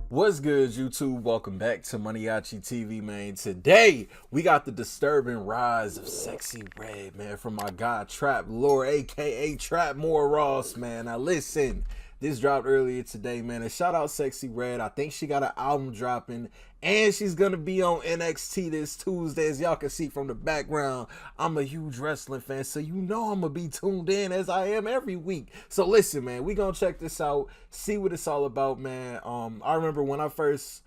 What's good, YouTube? Welcome back to MANIACITV, man. Today, we got the disturbing rise of Sexyy Red, man, from my guy Trap Lord, aka Trap More Ross, man. Now listen, this dropped earlier today, man, and shout out Sexyy Red. I think she got an album dropping, and she's gonna be on NXT this Tuesday. As y'all can see from the background, I'm a huge wrestling fan, so you know I'm gonna be tuned in as I am every week. So listen, man, we gonna check this out, see what it's all about, man. I remember when I first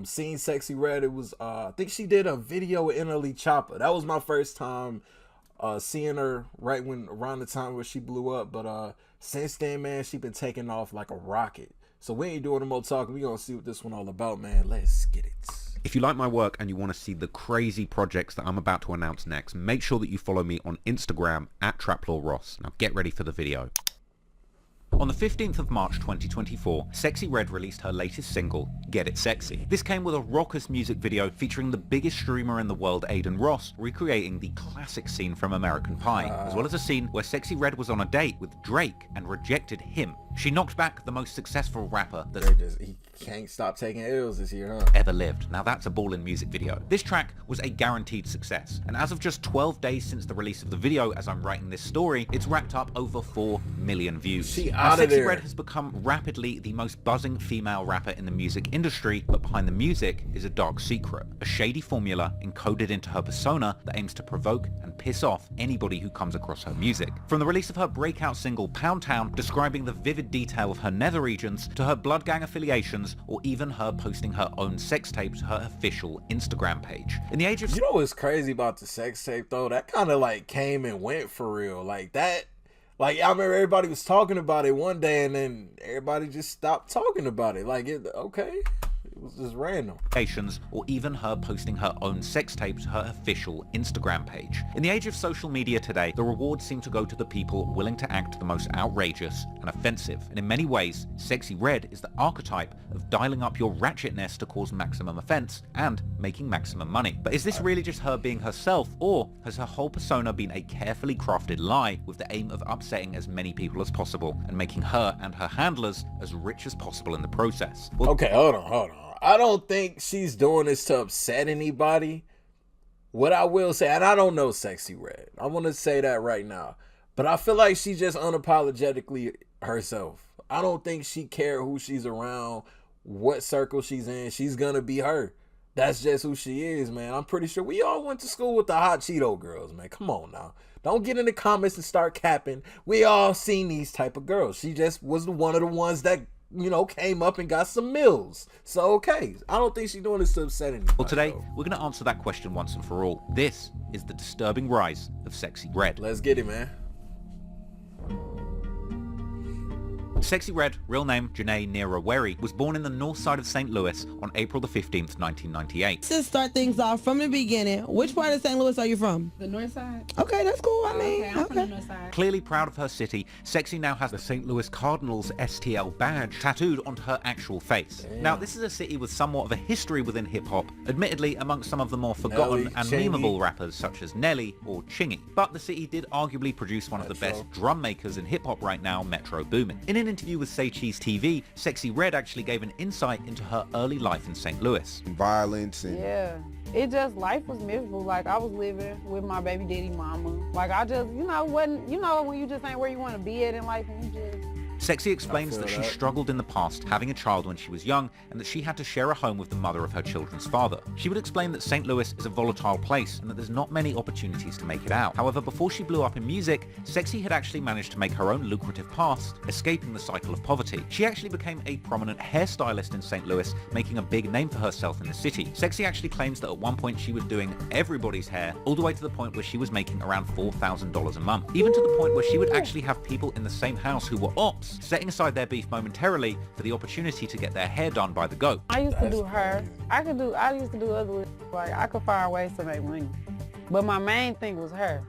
seen Sexyy Red, it was I think she did a video with NLE Choppa. That was my first time seeing her around the time where she blew up. But since then, man, she been taking off like a rocket. So we ain't doing no more talking. We gonna see what this one all about, man. Let's get it. If you like my work and you want to see the crazy projects that I'm about to announce next, make sure that you follow me on Instagram at TrapLawRoss. Now get ready for the video. On the 15th of March 2024, Sexyy Red released her latest single, Get It Sexy. This came with a raucous music video featuring the biggest streamer in the world, Aiden Ross, recreating the classic scene from American Pie, as well as a scene where Sexyy Red was on a date with Drake and rejected him. She knocked back the most successful rapper that's He can't stop taking L's this year, huh? ever lived. Now that's a ballin' music video. This track was a guaranteed success, and as of just 12 days since the release of the video, as I'm writing this story, it's racked up over 4 million views. She Now, out of Sexyy there. Red has become rapidly the most buzzing female rapper in the music industry, but behind the music is a dark secret, a shady formula encoded into her persona that aims to provoke and piss off anybody who comes across her music. From the release of her breakout single Pound Town, describing the vivid detail of her nether regions, to her blood gang affiliations, or even her posting her own sex tape to her official Instagram page. In the age of You know what's crazy about the sex tape though? That kind of like came and went for real. Like that. Like I remember everybody was talking about it one day, and then everybody just stopped talking about it. Like okay, it was just random. Or even her posting her own sex tape to her official Instagram page. In the age of social media today, the rewards seem to go to the people willing to act the most outrageous and offensive. And in many ways, Sexyy Red is the archetype of dialing up your ratchetness to cause maximum offense and making maximum money. But is this really just her being herself, or has her whole persona been a carefully crafted lie with the aim of upsetting as many people as possible and making her and her handlers as rich as possible in the process? Well, Okay, hold on. I don't think she's doing this to upset anybody. What I will say, and I don't know Sexyy Red, I want to say that right now, but I feel like she's just unapologetically herself. I don't think she cares who she's around, what circle she's in. She's gonna be her. That's just who she is, man. I'm pretty sure we all went to school with the hot Cheeto girls, man. Come on now. Don't get in the comments and start capping. We all seen these type of girls. She just was one of the ones that, you know, came up and got some mills. So, okay. I don't think she's doing this to upset anybody. Well, today, though. we're going to answer that question once and for all. This is the disturbing rise of Sexyy Red. Let's get it, man. Sexyy Red, real name Janae Nera Werry, was born in the north side of St. Louis on April the 15th, 1998. To start things off from the beginning, which part of St. Louis are you from? The north side? Okay, that's cool. I mean, Okay, I'm from the north side. Clearly proud of her city, Sexyy now has the St. Louis Cardinals STL badge tattooed onto her actual face. Damn. Now, this is a city with somewhat of a history within hip-hop, admittedly amongst some of the more forgotten Nelly, and Chingy. memeable rappers such as Nelly or Chingy. But the city did arguably produce one of the Metro. best drum makers in hip-hop right now, Metro Boomin. In an interview with Sexyy TV, Sexyy Red actually gave an insight into her early life in St. Louis. Violence and Yeah. It just, life was miserable. Like, I was living with my baby daddy mama. Like, I just, wasn't, when you just ain't where you want to be at in life, and you just... Sexyy explains I that feel she that. struggled in the past having a child when she was young, and that she had to share a home with the mother of her children's father. She would explain that St. Louis is a volatile place and that there's not many opportunities to make it out. However, before she blew up in music, Sexyy had actually managed to make her own lucrative path, escaping the cycle of poverty. She actually became a prominent hairstylist in St. Louis, making a big name for herself in the city. Sexyy actually claims that at one point she was doing everybody's hair, all the way to the point where she was making around $4,000 a month. Even to the point where she would actually have people in the same house who were ops, setting aside their beef momentarily for the opportunity to get their hair done by the GOAT. I used to do her. I used to do other, like, I could find ways to make money. But my main thing was her,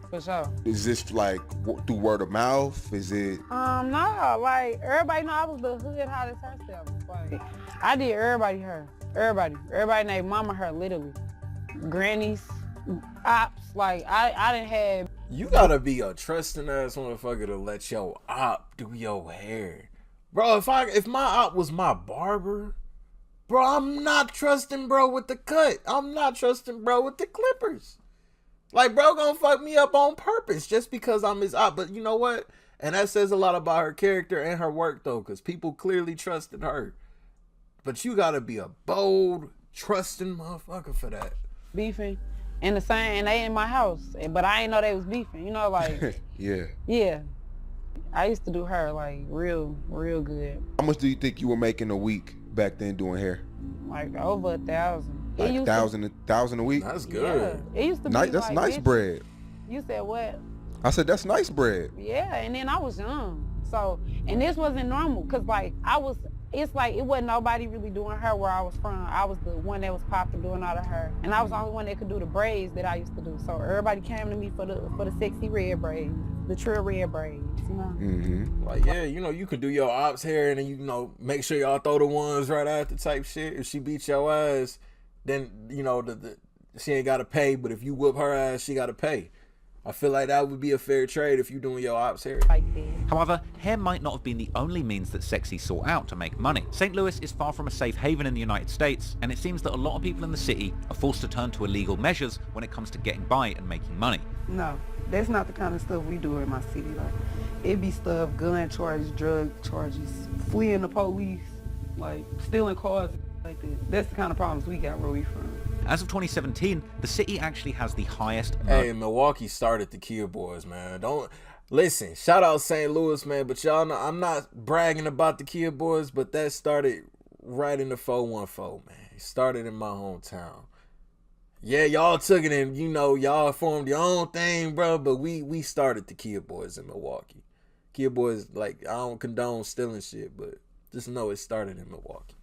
for sure. is this like through word of mouth? Is it? No, like, everybody know I was the hood hottest hairstylist. Like, I did everybody her. Everybody named mama her, literally. Grannies, ops, like, I didn't have... You gotta be a trusting ass motherfucker to let your op do your hair. Bro, if my op was my barber, Bro, I'm not trusting bro with the cut. I'm not trusting bro with the clippers. Like, bro gonna fuck me up on purpose just because I'm his op. But you know what? And that says a lot about her character and her work, though, because people clearly trusted her. But you gotta be a bold, trusting motherfucker for that. Beefing. And the same, and they in my house. But I ain't know they was beefing. You know, like, Yeah. yeah. I used to do her, like, real good. How much do you think you were making a week back then doing hair? Like, over 1,000. Like It used $1,000 a week? That's to, good. yeah. It used to be That's like, nice bitch, bread. You said what? I said, that's nice bread. Yeah, and then I was young. So, and this wasn't normal, because, like, it's like, it wasn't nobody really doing her where I was from. I was the one that was popping doing all of her. And I was the only one that could do the braids that I used to do. So everybody came to me for the sexy red braids, the true red braids, you know? Mm-hmm. Like, yeah, you know, you can do your ops hair and then, you know, make sure y'all throw the ones right after type shit. If she beats your ass, then, you know, she ain't got to pay. But if you whoop her ass, she got to pay. I feel like that would be a fair trade if you're doing your ops hair. Like that. However, hair might not have been the only means that Sexyy sought out to make money. St. Louis is far from a safe haven in the United States, and it seems that a lot of people in the city are forced to turn to illegal measures when it comes to getting by and making money. No, that's not the kind of stuff we do in my city. Like, it be stuff, gun charges, drug charges, fleeing the police, like stealing cars, like that. That's the kind of problems we got where we from. As of 2017, the city actually has the highest... Hey, Milwaukee started the Kia Boys, man. Don't listen. Shout out St. Louis, man. But y'all know I'm not bragging about the Kia Boys, but that started right in the 414, man. It started in my hometown. Yeah, y'all took it and, you know, y'all formed your own thing, bro. But we started the Kia Boys in Milwaukee. Kia Boys, like, I don't condone stealing shit, but just know it started in Milwaukee.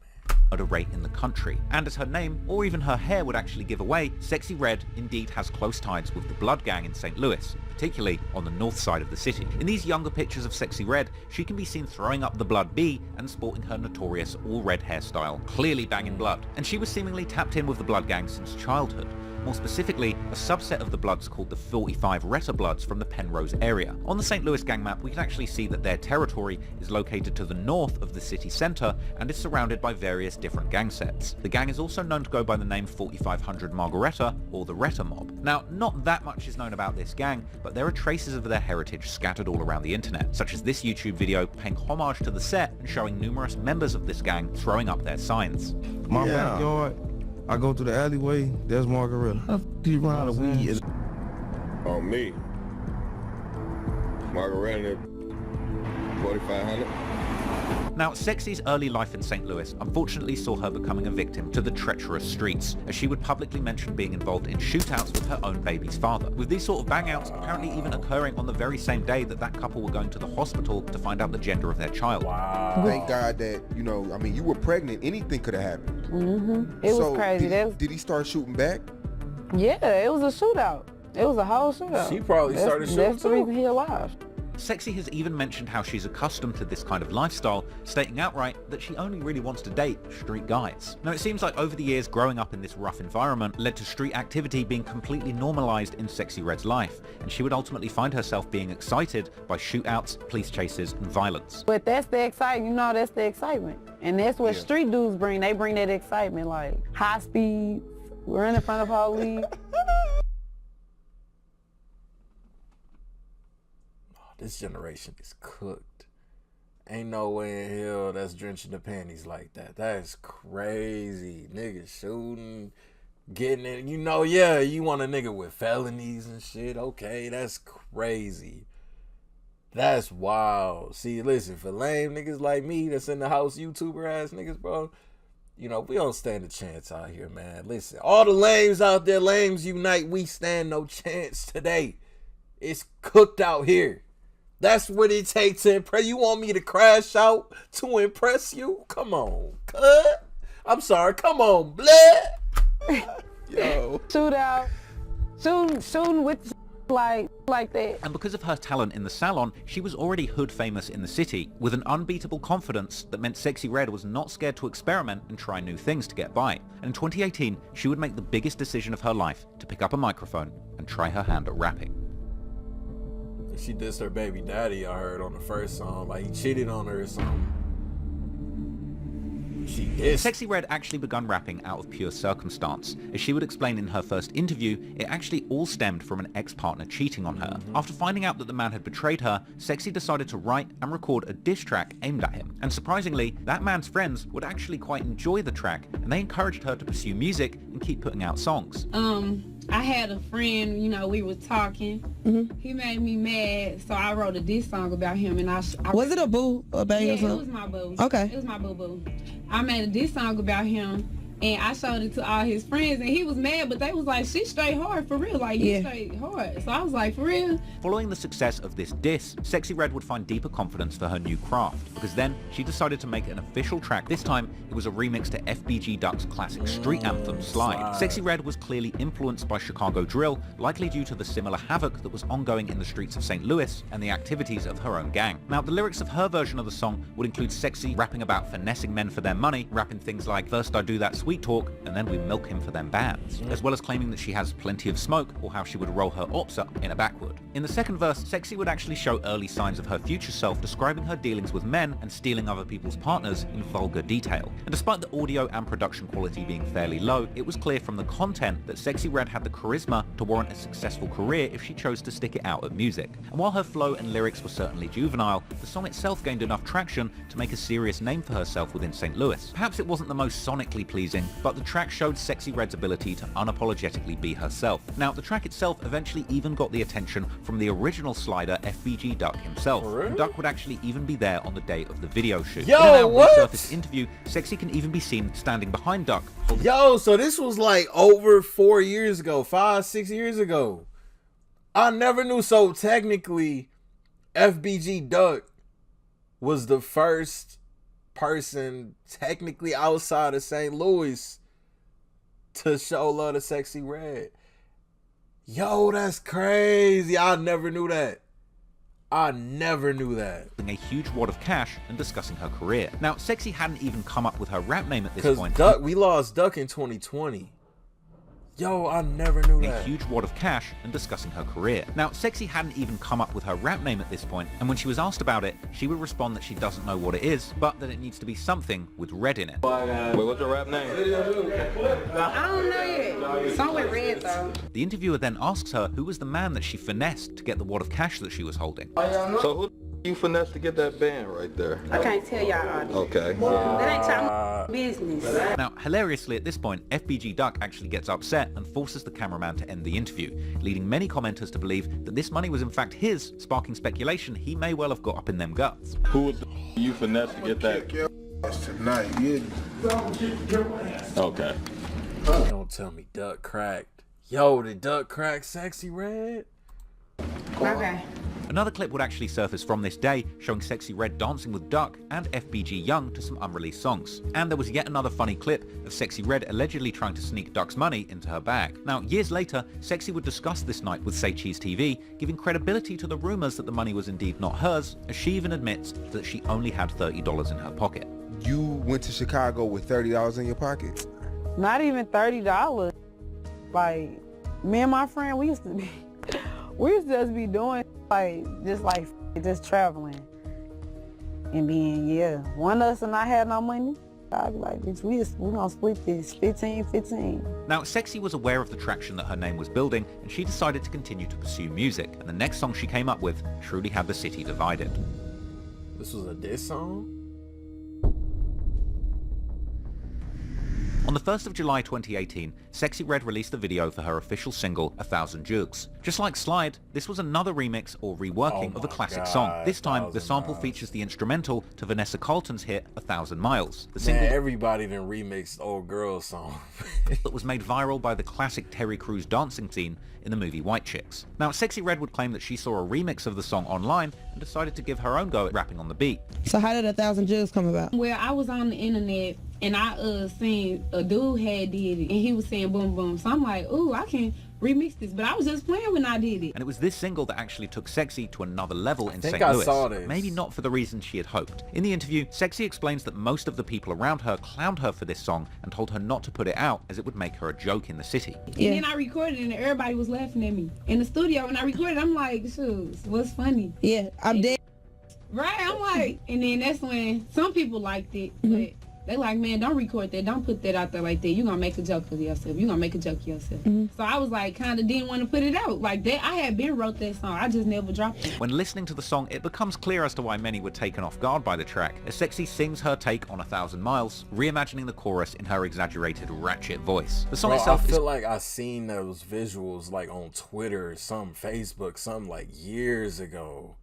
At a rate in the country. And as her name, or even her hair would actually give away, Sexyy Red indeed has close ties with the Blood Gang in St. Louis, particularly on the north side of the city. In these younger pictures of Sexyy Red, she can be seen throwing up the Blood B and sporting her notorious all-red hairstyle, clearly banging blood. And she was seemingly tapped in with the Blood Gang since childhood. More specifically, a subset of the Bloods called the 45 Retta Bloods from the Penrose area. On the St. Louis gang map, we can actually see that their territory is located to the north of the city center and is surrounded by various different gang sets. The gang is also known to go by the name 4500 Margaretta or the Retta Mob. Now, not that much is known about this gang, but there are traces of their heritage scattered all around the internet, such as this YouTube video paying homage to the set and showing numerous members of this gang throwing up their signs. My backyard, I go through the alleyway, there's Margaretta. How the f*** do you run out of weed? On me. Margaretta, 4500. Now, Sexy's early life in St. Louis unfortunately saw her becoming a victim to the treacherous streets, as she would publicly mention being involved in shootouts with her own baby's father, with these sort of bangouts apparently even occurring on the very same day that that couple were going to the hospital to find out the gender of their child. Wow. Thank God that, you know, I mean, you were pregnant. Anything could have happened. Mm-hmm. It was crazy. Did he start shooting back? Yeah, it was a shootout. It was a whole shootout. She probably started shooting That's the too. reason he alive. Sexyy has even mentioned how she's accustomed to this kind of lifestyle, stating outright that she only really wants to date street guys. Now, it seems like over the years growing up in this rough environment led to street activity being completely normalized in Sexyy Red's life, and she would ultimately find herself being excited by shootouts, police chases, and violence. But that's the excitement, you know, that's the excitement. And that's what street dudes bring. They bring that excitement, like high speed, running in front of police. This generation is cooked. Ain't no way in hell that's drenching the panties like that. That is crazy. Niggas shooting, getting it. You know, yeah, you want a nigga with felonies and shit. Okay, that's crazy. That's wild. See, listen, for lame niggas like me that's in the house, YouTuber ass niggas, bro, you know, we don't stand a chance out here, man. Listen, all the lames out there, lames unite. We stand no chance today. It's cooked out here. That's what it takes to impress. You want me to crash out to impress you? Come on, cut. I'm sorry. Come on, blood. Yo. Shootout. Shooting with like that. And because of her talent in the salon, she was already hood famous in the city, with an unbeatable confidence that meant Sexyy Red was not scared to experiment and try new things to get by. And in 2018, she would make the biggest decision of her life to pick up a microphone and try her hand at rapping. She dissed her baby daddy, I heard on the first song. Like he cheated on her or something. She is. Sexyy Red actually begun rapping out of pure circumstance. As she would explain in her first interview, it actually all stemmed from an ex-partner cheating on her. After finding out that the man had betrayed her, Sexyy decided to write and record a diss track aimed at him. And surprisingly, that man's friends would actually quite enjoy the track, and they encouraged her to pursue music and keep putting out songs. I had a friend, you know, we were talking. He made me mad, so I wrote a diss song about him, and I Was it a boo or bang yeah, or it something? was my boo. Okay. It was my boo-boo. I made a diss song about him, and I showed it to all his friends, and he was mad, but they was like, she's straight hard, for real, like, you straight hard. So I was like, for real? Following the success of this diss, Sexyy Red would find deeper confidence for her new craft, because then she decided to make an official track. This time, it was a remix to FBG Duck's classic street anthem, Slide. Sexyy Red was clearly influenced by Chicago drill, likely due to the similar havoc that was ongoing in the streets of St. Louis and the activities of her own gang. Now, the lyrics of her version of the song would include Sexyy rapping about finessing men for their money, rapping things like, first I do that sweet talk, and then we milk him for them bands, as well as claiming that she has plenty of smoke, or how she would roll her ops up in a backwood. In the second verse, Sexyy would actually show early signs of her future self, describing her dealings with men and stealing other people's partners in vulgar detail. And despite the audio and production quality being fairly low, it was clear from the content that Sexyy Red had the charisma to warrant a successful career if she chose to stick it out at music. And while her flow and lyrics were certainly juvenile, the song itself gained enough traction to make a serious name for herself within St. Louis. Perhaps it wasn't the most sonically pleasing, but the track showed Sexyy Red's ability to unapologetically be herself. Now, the track itself eventually even got the attention from the original slider FBG Duck himself. And Duck would actually even be there on the day of the video shoot. Yo, in an now what? resurfaced interview, Sexyy can even be seen standing behind Duck. Yo, so this was like over 4 years ago, 5, 6 years ago. I never knew. So technically, FBG Duck was the first person technically outside of St. Louis to show love to Sexyy Red. Yo, that's crazy. I never knew that. I never knew that. A huge wad of cash and discussing her career. Now, Sexyy hadn't even come up with her rap name at this point. Because we lost Duck in 2020. Yo, I never knew that. A huge wad of cash and discussing her career. Now, Sexyy hadn't even come up with her rap name at this point, and when she was asked about it, she would respond that she doesn't know what it is, but that it needs to be something with red in it. Wait, what's your rap name? I don't know yet. Song with red, though. The interviewer then asks her who was the man that she finessed to get the wad of cash that she was holding. So who you finessed to get that band right there? I can't tell y'all. Okay. That ain't y'all business. Now, hilariously at this point, FBG Duck actually gets upset and forces the cameraman to end the interview, leading many commenters to believe that this money was in fact his, sparking speculation he may well have got up in them guts. Who was the you finessed to get that? Tonight, yeah. Okay. Don't tell me Duck cracked. Yo, did Duck crack Sexyy Red? Okay. Another clip would actually surface from this day, showing Sexyy Red dancing with Duck and FBG Young to some unreleased songs. And there was yet another funny clip of Sexyy Red allegedly trying to sneak Duck's money into her bag. Now, years later, Sexyy would discuss this night with MANIACITV, giving credibility to the rumors that the money was indeed not hers, as she even admits that she only had $30 in her pocket. You went to Chicago with $30 in your pocket? Not even $30. Like, me and my friend, we used to just be doing just traveling. And then, one of us and I had no money. I'd be like, bitch, we gonna split this 15-15. Now, Sexyy was aware of the traction that her name was building, and she decided to continue to pursue music, and the next song she came up with truly had the city divided. This was a diss song? On the 1st of July 2018, Sexyy Red released the video for her official single, 1,000 Jugs. Just like Slide, this was another remix or reworking of a classic song. This time, the sample features the instrumental to Vanessa Carlton's hit, 1,000 Miles. The single everybody done remixed old girl song. that was made viral by the classic Terry Crews dancing scene in the movie White Chicks. Now, Sexyy Red would claim that she saw a remix of the song online and decided to give her own go at rapping on the beat. So how did 1,000 Jugs come about? Well, I was on the internet and I seen a dude had did it and he was saying boom boom. So I'm like, ooh, I can remix this. But I was just playing when I did it. And it was this single that actually took Sexyy to another level in St. I Louis. saw this. Maybe not for the reason she had hoped. In the interview, Sexyy explains that most of the people around her clowned her for this song and told her not to put it out as it would make her a joke in the city. Yeah. And then I recorded it and everybody was laughing at me. In the studio, when I recorded, I'm like, shoot, what's funny? Yeah, I'm dead. Right, I'm like, and then that's when some people liked it, but They like, man, don't record that. Don't put that out there like that. You gonna make a joke of yourself. You gonna make a joke of yourself. So I was like, kind of didn't want to put it out like that. I had been wrote that song. I just never dropped it. When listening to the song, it becomes clear as to why many were taken off guard by the track, as Sexyy sings her take on 1,000 Miles, reimagining the chorus in her exaggerated ratchet voice. The song itself I feel like I seen those visuals like on Twitter, some Facebook, some like years ago.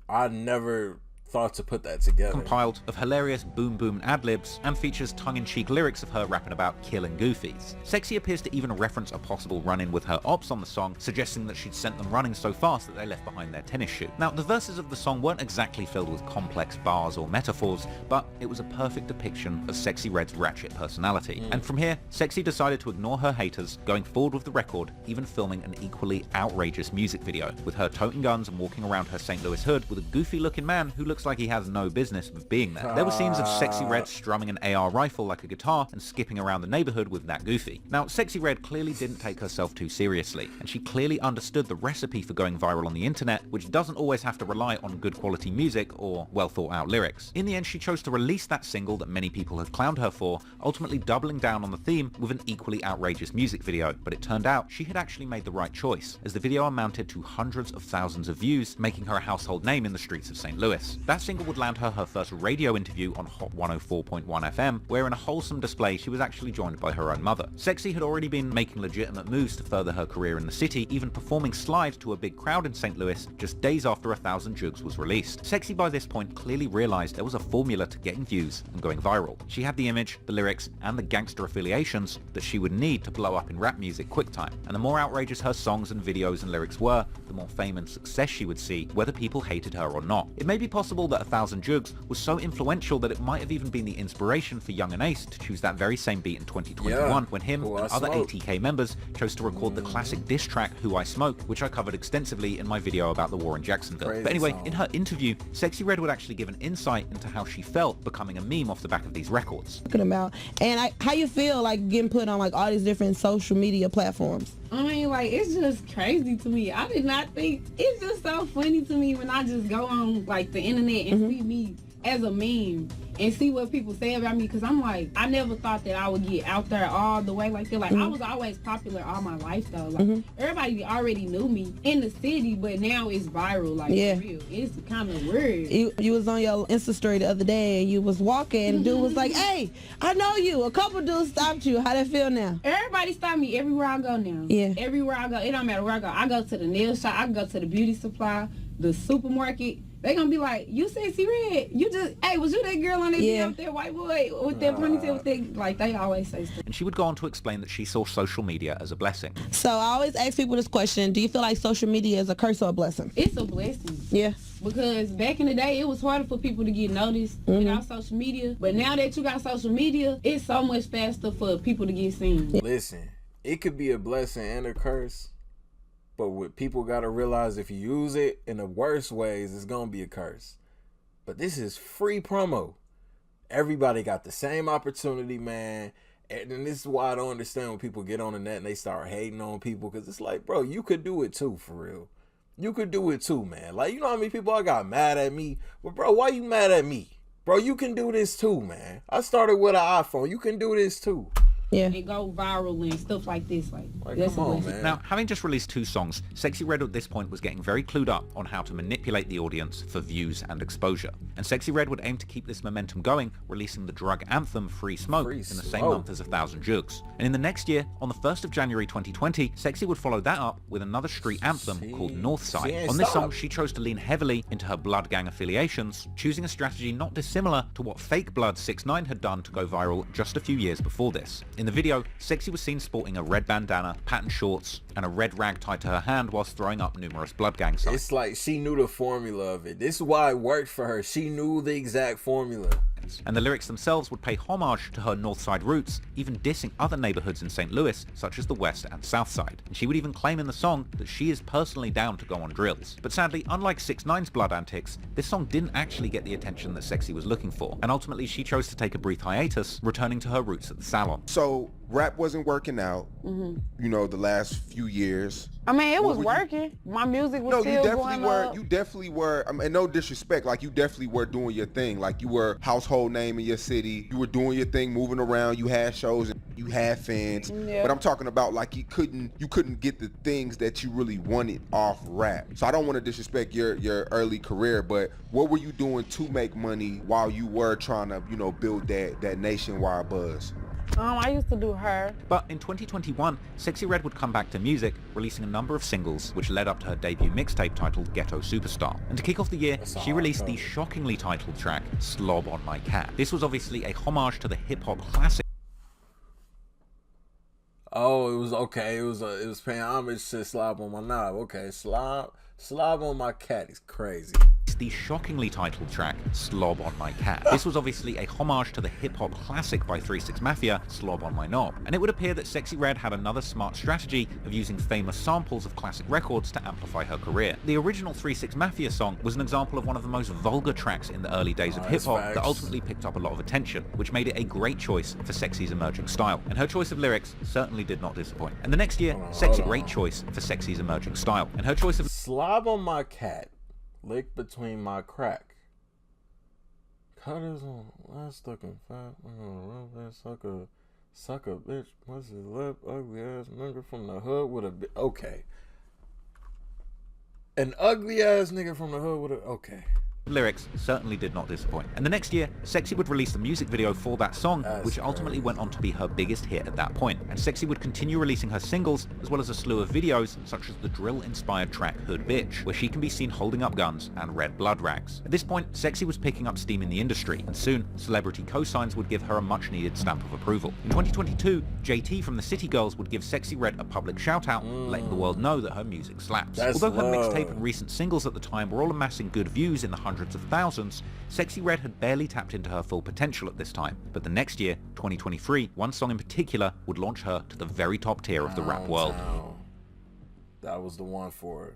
I never thought to put that together. Compiled of hilarious boom boom ad-libs and features tongue-in-cheek lyrics of her rapping about killing goofies. Sexyy appears to even reference a possible run-in with her ops on the song, suggesting that she'd sent them running so fast that they left behind their tennis shoe. Now, the verses of the song weren't exactly filled with complex bars or metaphors, but it was a perfect depiction of Sexyy Red's ratchet personality. And from here, Sexyy decided to ignore her haters, going forward with the record, even filming an equally outrageous music video, with her toting guns and walking around her St. Louis hood with a goofy-looking man who looks like he has no business with being there. There were scenes of Sexyy Red strumming an AR rifle like a guitar and skipping around the neighborhood with that goofy. Now, Sexyy Red clearly didn't take herself too seriously, and she clearly understood the recipe for going viral on the internet, which doesn't always have to rely on good quality music or well thought out lyrics. In the end, she chose to release that single that many people had clowned her for, ultimately doubling down on the theme with an equally outrageous music video. But it turned out she had actually made the right choice, as the video amounted to hundreds of thousands of views, making her a household name in the streets of St. Louis. That single would land her first radio interview on Hot 104.1 FM, where in a wholesome display she was actually joined by her own mother. Sexyy had already been making legitimate moves to further her career in the city, even performing Slide to a big crowd in St. Louis just days after 1,000 Jugs was released. Sexyy by this point clearly realized there was a formula to getting views and going viral. She had the image, the lyrics, and the gangster affiliations that she would need to blow up in rap music quick time. And the more outrageous her songs and videos and lyrics were, the more fame and success she would see, whether people hated her or not. It may be possible that 1,000 Jugs was so influential that it might have even been the inspiration for Young and Ace to choose that very same beat in 2021 when him and other ATK members chose to record the classic diss track Who I Smoke, which I covered extensively in my video about the war in Jacksonville. But anyway, in her interview, Sexyy Red would actually give an insight into how she felt becoming a meme off the back of these records. And how you feel like getting put on like all these different social media platforms? I mean, like, it's just crazy to me. I did not think, it's just so funny to me when I just go on like the internet and see me as a meme and see what people say about me, because I'm like, I never thought that I would get out there all the way like that. Like, I was always popular all my life though. Like, everybody already knew me in the city, but now it's viral, like, for real. It's kind of weird. You was on your Insta story the other day and you was walking and dude was like, hey, I know you. A couple dudes stopped you. How that feel now? Everybody stop me everywhere I go now. Yeah. Everywhere I go. It don't matter where I go. I go to the nail shop. I can go to the beauty supply, the supermarket. They gonna be like, you Sexyy Red, you just, hey, was you that girl on that video with that white boy with that ponytail with that, like, they always say stuff. And she would go on to explain that she saw social media as a blessing. So I always ask people this question, do you feel like social media is a curse or a blessing? It's a blessing. Yeah. Because back in the day, it was harder for people to get noticed without social media. But now that you got social media, it's so much faster for people to get seen. Listen, it could be a blessing and a curse. But what people got to realize, if you use it in the worst ways, it's going to be a curse. But this is free promo. Everybody got the same opportunity, man. And this is why I don't understand when people get on the net and they start hating on people. Because it's like, bro, you could do it too, for real. You could do it too, man. Like, you know how many people I got mad at me? Well, bro, why you mad at me? Bro, you can do this too, man. I started with an iPhone. You can do this too. Yeah. And go viral and stuff like this. Like come on, man. Now, having just released 2 songs, Sexyy Red at this point was getting very clued up on how to manipulate the audience for views and exposure. And Sexyy Red would aim to keep this momentum going, releasing the drug anthem Free Smoke in the same month as 1,000 Jugs. And in the next year, on the 1st of January 2020, Sexyy would follow that up with another street anthem called Northside. On this song, she chose to lean heavily into her Blood gang affiliations, choosing a strategy not dissimilar to what fake Blood 6ix9ine had done to go viral just a few years before this. In the video, Sexyy was seen sporting a red bandana, patterned shorts, and a red rag tied to her hand whilst throwing up numerous Blood gang signs. It's like she knew the formula of it. This is why it worked for her. She knew the exact formula. And the lyrics themselves would pay homage to her Northside roots, even dissing other neighborhoods in St. Louis, such as the West and South Side. And she would even claim in the song that she is personally down to go on drills. But sadly, unlike 6ix9ine's Blood antics, this song didn't actually get the attention that Sexyy was looking for. And ultimately, she chose to take a brief hiatus, returning to her roots at the salon. So rap wasn't working out, you know, the last few years. I mean, it was were you- working. My music was No, still you definitely going were. up. You definitely were. And no disrespect, like you definitely were doing your thing. Like you were household name in your city. You were doing your thing, moving around. You had shows, and you had fans. Yeah. But I'm talking about like you couldn't get the things that you really wanted off rap. So I don't want to disrespect your early career, but what were you doing to make money while you were trying to build that nationwide buzz? I used to do her. But in 2021, Sexyy Red would come back to music, releasing a number of singles which led up to her debut mixtape titled Ghetto Superstar. And to kick off the year, she released the shockingly titled track, Slob on My Cat. This was obviously a homage to the hip-hop classic. Oh, it was okay. It was paying homage to Slob on My Knob. Okay, Slob on My Cat is crazy. The shockingly titled track, Slob on My Cat. This was obviously a homage to the hip-hop classic by 3 6 Mafia, Slob on My Knob. And it would appear that Sexyy Red had another smart strategy of using famous samples of classic records to amplify her career. The original 3 6 Mafia song was an example of one of the most vulgar tracks in the early days of hip-hop that ultimately picked up a lot of attention, which made it a great choice for Sexy's emerging style. And her choice of lyrics certainly did not disappoint. And the next year, great choice for Sexy's emerging style. And her choice of Slob on My Cat. Lick between my crack. Cutters on last looking fat. Suck a bitch. What's his lip? Ugly ass nigga from the hood with a okay. An ugly ass nigga from the hood with a okay. lyrics certainly did not disappoint. And the next year, Sexyy would release the music video for that song, which ultimately went on to be her biggest hit at that point. And Sexyy would continue releasing her singles, as well as a slew of videos, such as the drill-inspired track Hood Bitch, where she can be seen holding up guns and red blood rags. At this point, Sexyy was picking up steam in the industry, and soon, celebrity co-signs would give her a much-needed stamp of approval. In 2022, JT from the City Girls would give Sexyy Red a public shout-out, letting the world know that her music slaps. Although her mixtape and recent singles at the time were all amassing good views in the hundreds of thousands, Sexyy Red had barely tapped into her full potential at this time. But the next year, 2023, one song in particular would launch her to the very top tier of the rap world. That was the one for it.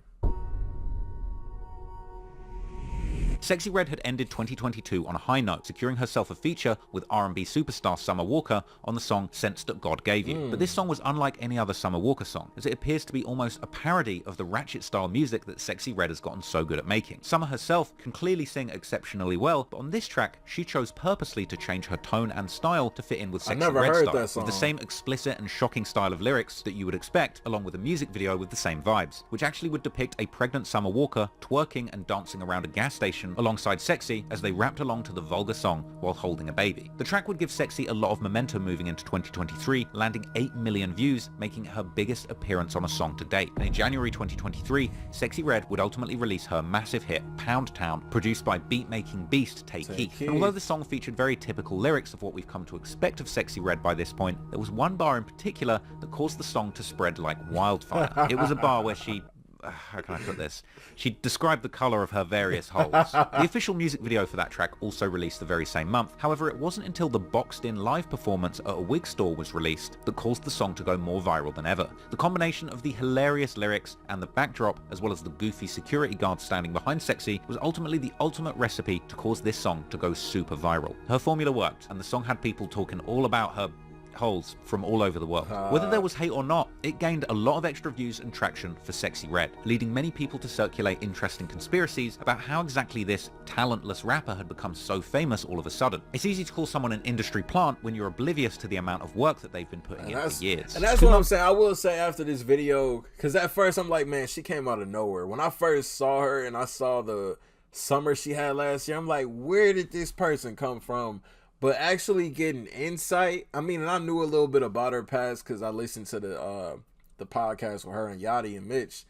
Sexyy Red had ended 2022 on a high note, securing herself a feature with R&B superstar Summer Walker on the song Sense That God Gave You. But this song was unlike any other Summer Walker song, as it appears to be almost a parody of the ratchet-style music that Sexyy Red has gotten so good at making. Summer herself can clearly sing exceptionally well, but on this track, she chose purposely to change her tone and style to fit in with Sexyy Red's style, with the same explicit and shocking style of lyrics that you would expect, along with a music video with the same vibes, which actually would depict a pregnant Summer Walker twerking and dancing around a gas station alongside Sexyy as they rapped along to the vulgar song while holding a baby. The track would give Sexyy a lot of momentum moving into 2023, landing 8 million views, making it her biggest appearance on a song to date. And in January 2023, Sexyy Red would ultimately release her massive hit, Pound Town, produced by beat-making beast Tay Keith. And although the song featured very typical lyrics of what we've come to expect of Sexyy Red by this point, there was one bar in particular that caused the song to spread like wildfire. It was a bar where she... how can I put this? She described the colour of her various holes. The official music video for that track also released the very same month. However, it wasn't until the boxed-in live performance at a wig store was released that caused the song to go more viral than ever. The combination of the hilarious lyrics and the backdrop, as well as the goofy security guard standing behind Sexyy, was ultimately the ultimate recipe to cause this song to go super viral. Her formula worked, and the song had people talking all about her holes from all over the world. Whether there was hate or not, it gained a lot of extra views and traction for Sexyy Red, leading many people to circulate interesting conspiracies about how exactly this talentless rapper had become so famous all of a sudden. It's easy to call someone an industry plant when you're oblivious to the amount of work that they've been putting in for years. And that's what I'm saying. I will say after this video, because at first I'm like, man, she came out of nowhere. When I first saw her and I saw the summer she had last year, I'm like, where did this person come from? But actually getting insight, I mean, and I knew a little bit about her past because I listened to the podcast with her and Yachty and Mitch.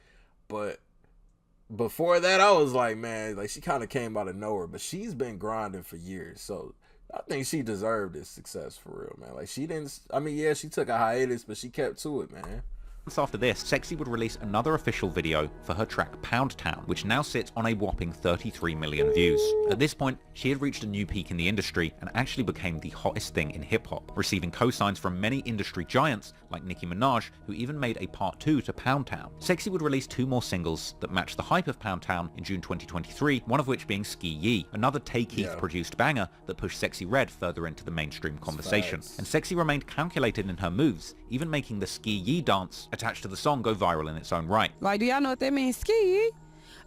But before that, I was like, man, like she kind of came out of nowhere. But she's been grinding for years, so I think she deserved this success for real, man. Like she didn't. I mean, yeah, she took a hiatus, but she kept to it, man. After this, Sexyy would release another official video for her track Pound Town, which now sits on a whopping 33 million views. At this point, she had reached a new peak in the industry and actually became the hottest thing in hip-hop, receiving co-signs from many industry giants like Nicki Minaj, who even made a part 2 to Pound Town. Sexyy would release 2 more singles that matched the hype of Pound Town in June 2023, one of which being Sexyy, another Tay Keith produced banger that pushed Sexyy Red further into the mainstream conversation. And Sexyy remained calculated in her moves, even making the Sexyy dance a attached to the song go viral in its own right. Like, do y'all know what that means? Ski.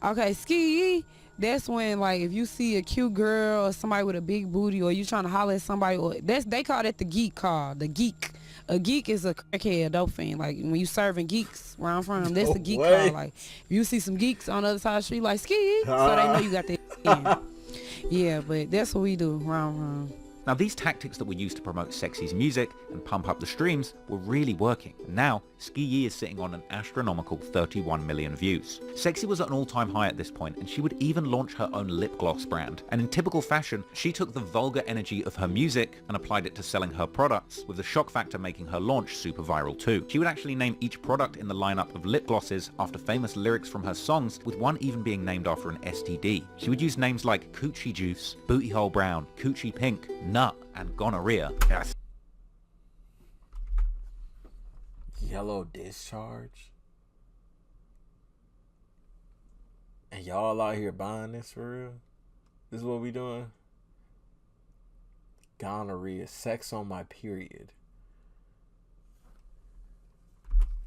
Okay, ski. That's when, like, if you see a cute girl or somebody with a big booty, or you trying to holler at somebody, or they call that the geek call. The geek. A geek is a crackhead, dope fiend. Like, when you serving geeks where I'm from, that's the geek call. Like, if you see some geeks on the other side of the street, like, ski, so they know you got that in. Yeah, but that's what we do. Round. Now, these tactics that were used to promote Sexy's music and pump up the streams were really working. And now, Sexyy is sitting on an astronomical 31 million views. Sexyy was at an all-time high at this point, and she would even launch her own lip gloss brand. And in typical fashion, she took the vulgar energy of her music and applied it to selling her products, with the shock factor making her launch super viral too. She would actually name each product in the lineup of lip glosses after famous lyrics from her songs, with one even being named after an STD. She would use names like Coochie Juice, Booty Hole Brown, Coochie Pink, Nut, and Gonorrhea. Yes. Yellow discharge. And y'all out here buying this for real? This is what we doing? Gonorrhea, sex on my period.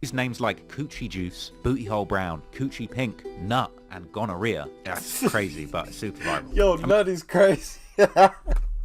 Use names like Coochie Juice, Booty Hole Brown, Coochie Pink, Nut, and Gonorrhea. That's crazy, but super viral. Yo, Nut is crazy.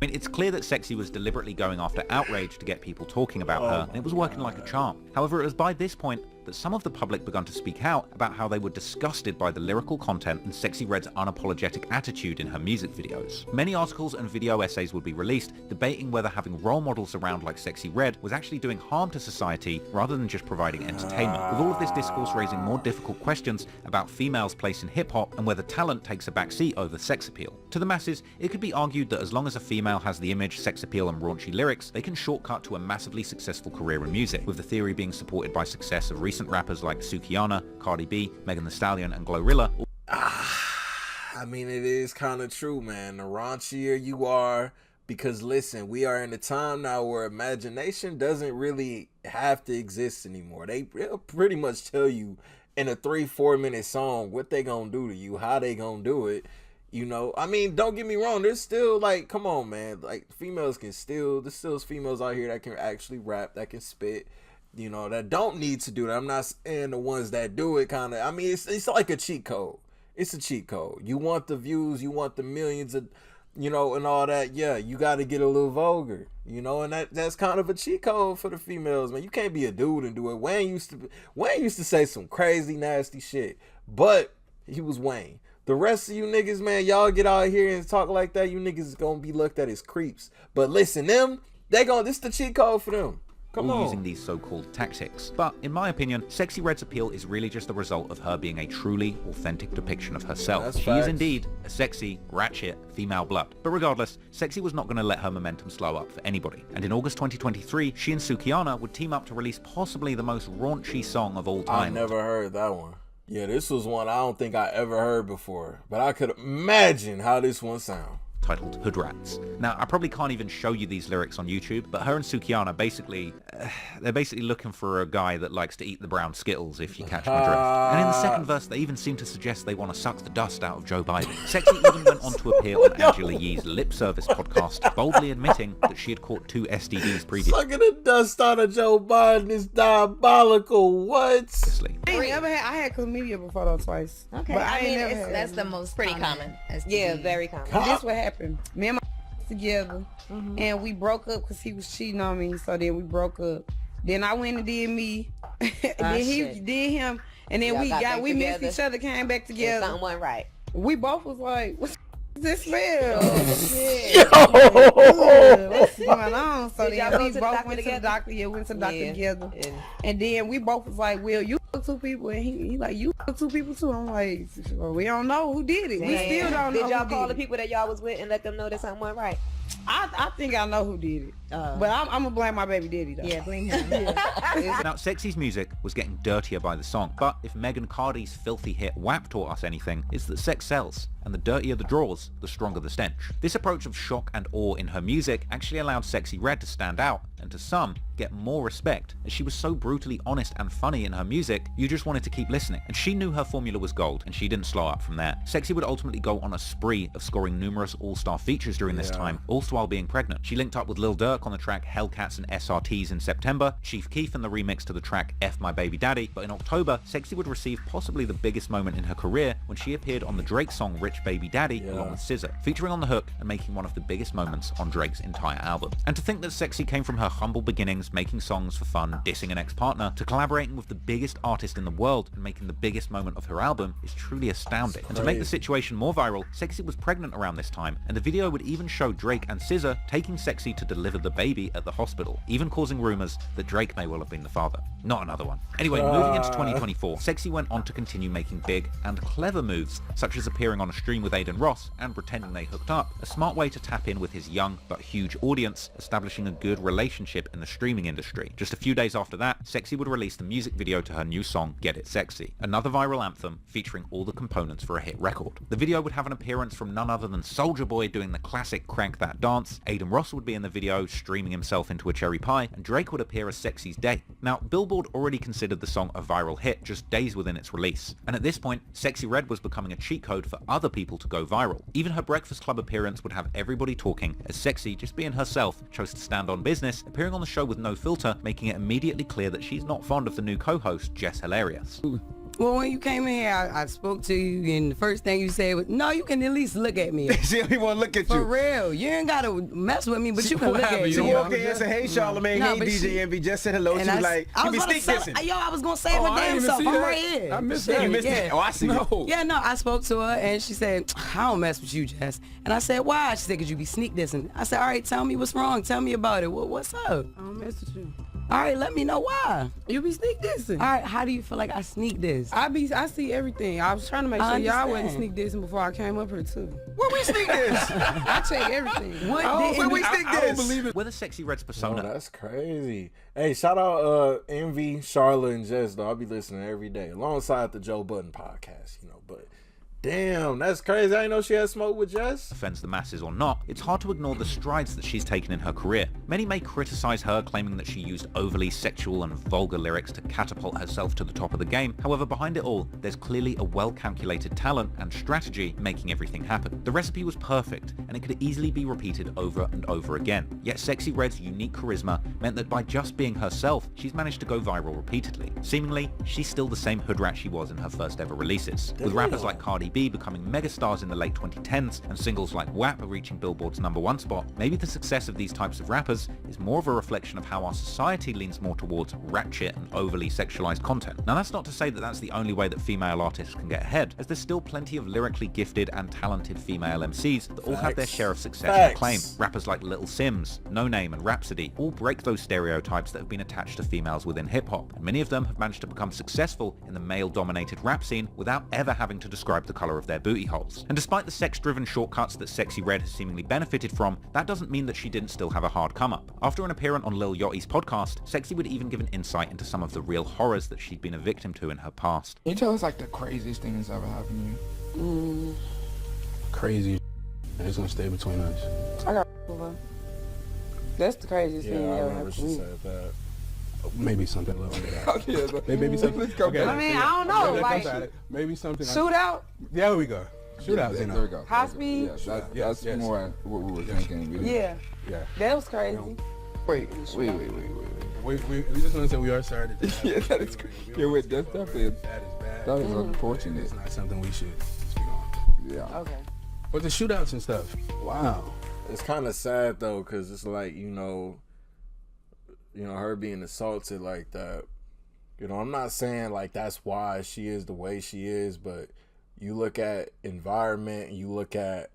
I mean, it's clear that Sexyy was deliberately going after outrage to get people talking about her, and it was working like a charm. However, it was by this point that some of the public begun to speak out about how they were disgusted by the lyrical content and Sexyy Red's unapologetic attitude in her music videos. Many articles and video essays would be released debating whether having role models around like Sexyy Red was actually doing harm to society rather than just providing entertainment, with all of this discourse raising more difficult questions about females' place in hip-hop and whether talent takes a backseat over sex appeal. To the masses, it could be argued that as long as a female has the image, sex appeal, and raunchy lyrics, they can shortcut to a massively successful career in music, with the theory being supported by success of recent rappers like Sukihana, Cardi B, Megan Thee Stallion, and Glorilla. I mean, it is kind of true, man. The raunchier you are, because listen, we are in a time now where imagination doesn't really have to exist anymore. They'll pretty much tell you in a 3-4 minute song what they gonna do to you, how they gonna do it. You know, I mean, don't get me wrong. There's still, like, come on, man. Like, there's still females out here that can actually rap, that can spit, you know, that don't need to do that. I'm not saying the ones that do it kind of, I mean, it's like a cheat code. It's a cheat code. You want the views, you want the millions of, you know, and all that. Yeah, you got to get a little vulgar, you know, and that's kind of a cheat code for the females, man. You can't be a dude and do it. Wayne used to say some crazy, nasty shit, but he was Wayne. The rest of you niggas, man, y'all get out here and talk like that, you niggas is gonna be looked at as creeps. But listen, this the cheat code for them. Come on. Using these so-called tactics. But in my opinion, Sexyy Red's appeal is really just the result of her being a truly authentic depiction of herself. That's she facts. is indeed a sexy, ratchet, female blood. But regardless, Sexyy was not going to let her momentum slow up for anybody. And in August 2023, she and Sukihana would team up to release possibly the most raunchy song of all time. I never heard that one. Yeah, this was one I don't think I ever heard before, but I could imagine how this one sound. Titled Hood Rats. Now, I probably can't even show you these lyrics on YouTube, but her and Sukihana they're basically looking for a guy that likes to eat the brown Skittles, if you catch my drift. And in the second verse, they even seem to suggest they want to suck the dust out of Joe Biden. Sexyy even went on to appear on Angela Yee's Lip Service podcast, boldly admitting that she had caught 2 STDs previously. Sucking the dust out of Joe Biden is diabolical. What? I had chlamydia before though twice. Okay, But I mean, ain't never had that's the most Pretty common. Yeah, very common. This what happened. Me and my together, and we broke up because he was cheating on me. So then we broke up. Then I went and did me. Then he did him, and then we missed each other, came back together. Something went right. We both was like, "What's this smell? What's going on?" So then we both went to the doctor. Yeah, went to the doctor together. And then we both was like, "Well, you fuck 2 people," and he like, "You fuck 2 people too." I'm like, well, "We don't know who did it. We still don't know." Did y'all call the people that y'all was with and let them know that something went right? I think I know who did it, but I'm gonna blame my baby daddy though. Yeah, blame him. Now, Sexy's music was getting dirtier by the song, but if Meg and Cardi's filthy hit WAP taught us anything, it's that sex sells. and the dirtier the drawers, the stronger the stench. This approach of shock and awe in her music actually allowed Sexyy Red to stand out, and to some, get more respect, as she was so brutally honest and funny in her music, you just wanted to keep listening. And she knew her formula was gold, and she didn't slow up from there. Sexyy would ultimately go on a spree of scoring numerous all-star features during this time, also while being pregnant. She linked up with Lil Durk on the track Hellcats and SRTs in September, Chief Keef in the remix to the track F My Baby Daddy, but in October, Sexyy would receive possibly the biggest moment in her career when she appeared on the Drake song Rich Baby Daddy along with SZA, featuring on the hook and making one of the biggest moments on Drake's entire album. And to think that Sexyy came from her humble beginnings, making songs for fun, dissing an ex-partner, to collaborating with the biggest artist in the world and making the biggest moment of her album is truly astounding. And to make the situation more viral, Sexyy was pregnant around this time, and the video would even show Drake and SZA taking Sexyy to deliver the baby at the hospital, even causing rumors that Drake may well have been the father. Not another one. Anyway, moving into 2024, Sexyy went on to continue making big and clever moves, such as appearing on a stream with Aiden Ross and pretending they hooked up, a smart way to tap in with his young but huge audience, establishing a good relationship in the streaming industry. Just a few days after that, Sexyy would release the music video to her new song, Get It Sexy, another viral anthem featuring all the components for a hit record. The video would have an appearance from none other than Soulja Boy doing the classic Crank That dance, Aiden Ross would be in the video streaming himself into a cherry pie, and Drake would appear as Sexy's date. Now, Billboard already considered the song a viral hit just days within its release, and at this point, Sexyy Red was becoming a cheat code for other people to go viral. Even her Breakfast Club appearance would have everybody talking, as Sexyy, just being herself, chose to stand on business, appearing on the show with no filter, making it immediately clear that she's not fond of the new co-host, Jess Hilarious. Well, when you came in here, I spoke to you, and the first thing you said was, no, you can at least look at me. She don't even want to look at For you. real. You ain't got to mess with me, but you can look at me. You walk in and say, hey, Charlamagne, No, hey, but DJ Envy, just said hello. And She was I like, was you be gonna sneak say- dissing. Yo, I was going to say my damn self. I'm right here. I missed Shit, that. You missed it. Oh, I see you. Yeah, no, I spoke to her, and she said, I don't mess with you, Jess. And I said, why? She said, because you be sneak dissing. I said, all right, tell me what's wrong. Tell me about it. What's up? I don't mess with you. All right, let me know why. You be sneak dissing. All right, how do you feel like I sneak this? I see everything. I was trying to make I sure y'all wasn't understand. sneak dissing before I came up here too. Where we sneak this? I check everything. What Where we sneak I don't this? believe it. Whether Sexyy Red's Oh, persona that's crazy. Hey, shout out Envy, Charlotte, and Jess, though. I'll be listening every day, alongside the Joe Budden podcast, you know, but damn, that's crazy. I didn't know she had smoke with Jess. offends the masses or not, it's hard to ignore the strides that she's taken in her career. Many may criticize her, claiming that she used overly sexual and vulgar lyrics to catapult herself to the top of the game. However, behind it all, there's clearly a well-calculated talent and strategy making everything happen. The recipe was perfect, and it could easily be repeated over and over again. Yet Sexyy Red's unique charisma meant that by just being herself, she's managed to go viral repeatedly. Seemingly, she's still the same hood rat she was in her first ever releases, with rappers like Cardi B becoming megastars in the late 2010s and singles like WAP reaching Billboard's #1 spot. Maybe the success of these types of rappers is more of a reflection of how our society leans more towards ratchet and overly sexualized content. Now, that's not to say that that's the only way that female artists can get ahead, as there's still plenty of lyrically gifted and talented female MCs that all have their share of success and acclaim. Rappers like Little Sims, No Name, and Rhapsody all break those stereotypes that have been attached to females within hip-hop, and many of them have managed to become successful in the male-dominated rap scene without ever having to describe the color of their booty holes. And despite the sex-driven shortcuts that Sexyy Red has seemingly benefited from, that doesn't mean that she didn't still have a hard come-up. After an appearance on Lil Yachty's podcast, Sexyy would even give an insight into some of the real horrors that she'd been a victim to in her past. Can you tell us like the craziest thing that's ever happened to you? Crazy. It's gonna stay between us. I got her. That's the craziest Yeah, thing that I ever remember happened she to me. said that. Maybe something a little bit. Okay, Maybe something. Okay, I mean, I don't know, like, maybe something. shootout? Yeah, there we go. Shootouts, you there know. we go. High speed? Yeah, that's more what we were thinking. Yeah. Yeah. That was crazy. Wait. We just want to say we are sorry to Yeah, that is crazy. Yeah, wait, that's definitely, That is bad. that is unfortunate. It's not something we should speak on. Yeah. Okay. But the shootouts and stuff. Wow. It's kind of sad though, cause it's like you know, her being assaulted like that. You know, I'm not saying like that's why she is the way she is, but you look at environment, and you look at,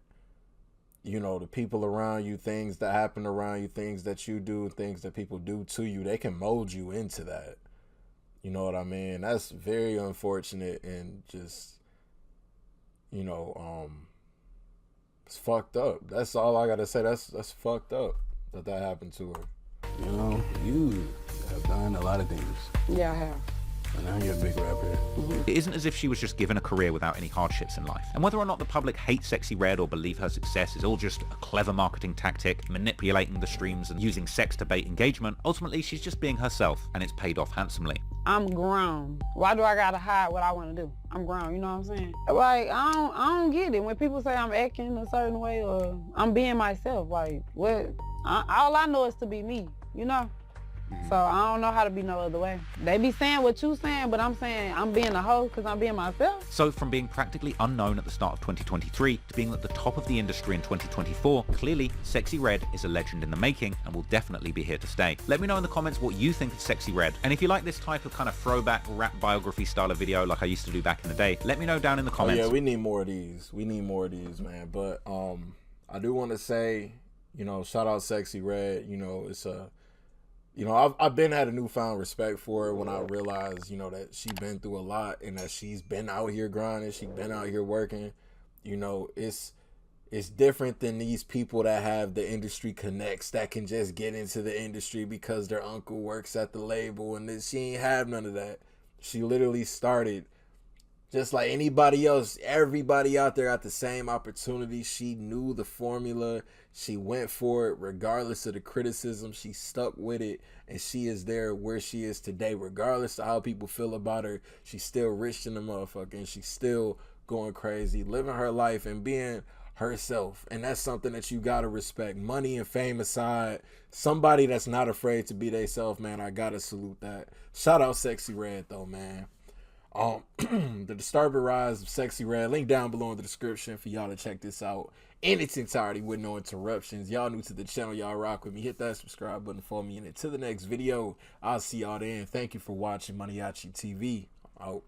you know, the people around you, things that happen around you, things that you do, things that people do to you, they can mold you into that. You know what I mean? That's very unfortunate and just, you know, it's fucked up. That's all I gotta say. That's fucked up that happened to her. You know, you have done a lot of things. Yeah, I have. And now you're a big rapper. It isn't as if she was just given a career without any hardships in life. And whether or not the public hate Sexyy Red or believe her success is all just a clever marketing tactic, manipulating the streams and using sex to bait engagement, ultimately she's just being herself, and it's paid off handsomely. I'm grown. Why do I gotta hide what I want to do? I'm grown, you know what I'm saying? Like, I don't get it. When people say I'm acting a certain way or I'm being myself, like, what? All I know is to be me, you know? So I don't know how to be no other way. They be saying what you saying, but I'm saying I'm being a hoe because I'm being myself. So from being practically unknown at the start of 2023 to being at the top of the industry in 2024, clearly Sexyy Red is a legend in the making and will definitely be here to stay. Let me know in the comments what you think of Sexyy Red, and if you like this type of kind of throwback rap biography style of video like I used to do back in the day, let me know down in the comments. Oh, yeah, we need more of these. We need more of these, man. But I do want to say, you know, shout out Sexyy Red. You know, it's a... You know, I've been had a newfound respect for her when I realized, you know, that she's been through a lot and that she's been out here grinding, she's been out here working. You know, it's different than these people that have the industry connects that can just get into the industry because their uncle works at the label, and then she ain't have none of that. She literally started just like anybody else. Everybody out there got the same opportunity. She knew the formula. She went for it regardless of the criticism. She stuck with it, and she is there where she is today. Regardless of how people feel about her, she's still rich in the motherfucker, and she's still going crazy, living her life and being herself. And that's something that you gotta respect. Money and fame aside, somebody that's not afraid to be themselves, man, I gotta salute that. Shout out Sexyy Red though, man. The disturbing rise of Sexyy Red, link down below in the description for y'all to check this out in its entirety with no interruptions. Y'all new to the channel, y'all rock with me, hit that subscribe button for me, and until the next video, I'll see y'all then. Thank you for watching MANIACITV. Out.